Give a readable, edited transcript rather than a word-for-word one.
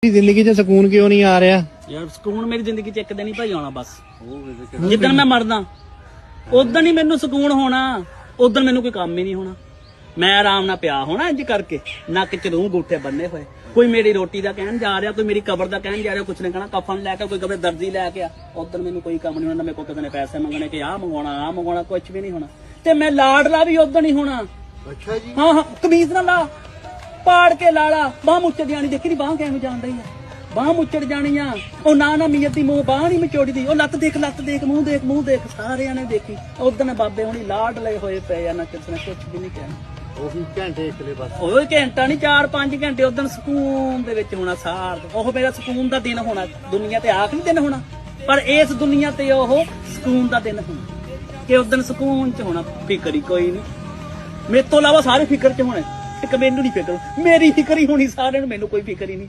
ਜ਼ਿੰਦਗੀ 'ਚ ਸਕੂਨ ਕਿਉਂ ਨਹੀਂ ਆ ਰਿਹਾ ਯਾਰ? ਸਕੂਨ ਮੇਰੀ ਜ਼ਿੰਦਗੀ 'ਚ ਇੱਕ ਦਿਨ ਹੀ ਭਾਈ ਆਉਣਾ ਬਸ, ਜਿੱਦਣ ਮੈਂ ਮਰਦਾ ਉਦੋਂ ਹੀ ਮੈਨੂੰ ਸਕੂਨ ਹੋਣਾ। ਉਦੋਂ ਮੈਨੂੰ ਕੋਈ ਕੰਮ ਹੀ ਨਹੀਂ ਹੋਣਾ, ਮੈਂ ਆਰਾਮ ਨਾਲ ਪਿਆ ਹੋਣਾ ਇੰਜ ਕਰਕੇ, ਨੱਕ 'ਚ ਰੂਹ ਗੂਠੇ ਬੰਨੇ ਹੋਏ। ਕੋਈ ਮੇਰੀ ਰੋਟੀ ਦਾ ਕਹਿਣ ਜਾ ਰਿਹਾ, ਕੋਈ ਮੇਰੀ ਕਬਰ ਦਾ ਕਹਿਣ ਜਾ ਰਿਹਾ, ਕੁਛ ਨੇ ਕਹਿਣਾ ਕਫਨ ਲੈ ਕੇ, ਕੋਈ ਕਵੇ ਦਰਜੀ ਲੈ ਕੇ ਆ। ਉਦੋਂ ਮੈਨੂੰ ਕੋਈ ਕੰਮ ਨਹੀਂ ਹੋਣਾ, ਮੇਰੇ ਕੋਲ ਕਿਸੇ ਨੇ ਪੈਸੇ ਮੰਗਣੇ ਕਿ ਆਹ ਮੰਗਵਾਉਣਾ ਕੁਛ ਵੀ ਨਹੀਂ ਹੋਣਾ। ਤੇ ਮੈਂ ਲਾਡਲਾ ਵੀ ਉਦੋਂ ਨਹੀਂ ਹੋਣਾ। ਅੱਛਾ ਜੀ। ਹਾਂ ਕਮੀਜ਼ ਨਾਲ ਲਾ, ਪਾੜ ਕੇ ਲਾਲਾ, ਬਾਹ ਮੁੱਚੜ ਜਾਣੀ। ਦੇਖੀ ਨੀ ਬਾਹ ਕਿਵੇਂ ਜਾਣ ਰਹੀ ਆ, ਬਾਹ ਮੁੱਚੜ ਜਾਣੀ ਆ। ਉਹ ਨਾ ਮੀਅਤ ਦੀ ਮੂੰਹ ਬਾਹ ਨਹੀਂ ਮਚੋੜੀ ਦੀ, ਉਹ ਲੱਤ ਦੇਖ ਮੂੰਹ ਦੇਖ ਸਾਰਿਆਂ ਨੇ ਦੇਖੀ। ਉਦੋਂ ਬਾਬੇ ਹੁਣੀ ਲਾਡ ਲਏ ਹੋਏ ਪਏ ਆ, ਨਾ ਕਿਸੇ ਨੇ ਕੁਛ ਵੀ ਨਹੀਂ ਕਹਿਣਾ। ਉਹੀ ਘੰਟੇ ਇਕਲੇ ਬਸ, ਉਹ ਘੰਟਾ ਨਹੀਂ 4-5 ਘੰਟੇ ਉਦੋਂ ਸਕੂਨ ਦੇ ਵਿੱਚ ਹੋਣਾ ਸਾਰ। ਉਹ ਮੇਰਾ ਸਕੂਨ ਦਾ ਦਿਨ ਹੋਣਾ। ਦੁਨੀਆ ਤੇ ਆਖਰੀ ਦਿਨ ਹੋਣਾ, ਪਰ ਇਸ ਦੁਨੀਆ ਤੇ ਉਹ ਸਕੂਨ ਦਾ ਦਿਨ ਹੋਣਾ ਕਿ ਉਦੋਂ ਸਕੂਨ ਚ ਹੋਣਾ। ਫਿਕਰ ਹੀ ਕੋਈ ਨਹੀਂ, ਮੇਰੇ ਤੋਂ ਇਲਾਵਾ ਸਾਰੇ ਫਿਕਰ ਚ ਹੋਣੇ। ਇੱਕ ਮੈਨੂੰ ਨਹੀਂ ਫਿਕਰ, ਮੇਰੀ ਫਿਕਰ ਹੀ ਹੋਣੀ ਸਾਰਿਆਂ ਨੂੰ, ਮੈਨੂੰ ਕੋਈ ਫਿਕਰ ਹੀ ਨਹੀਂ।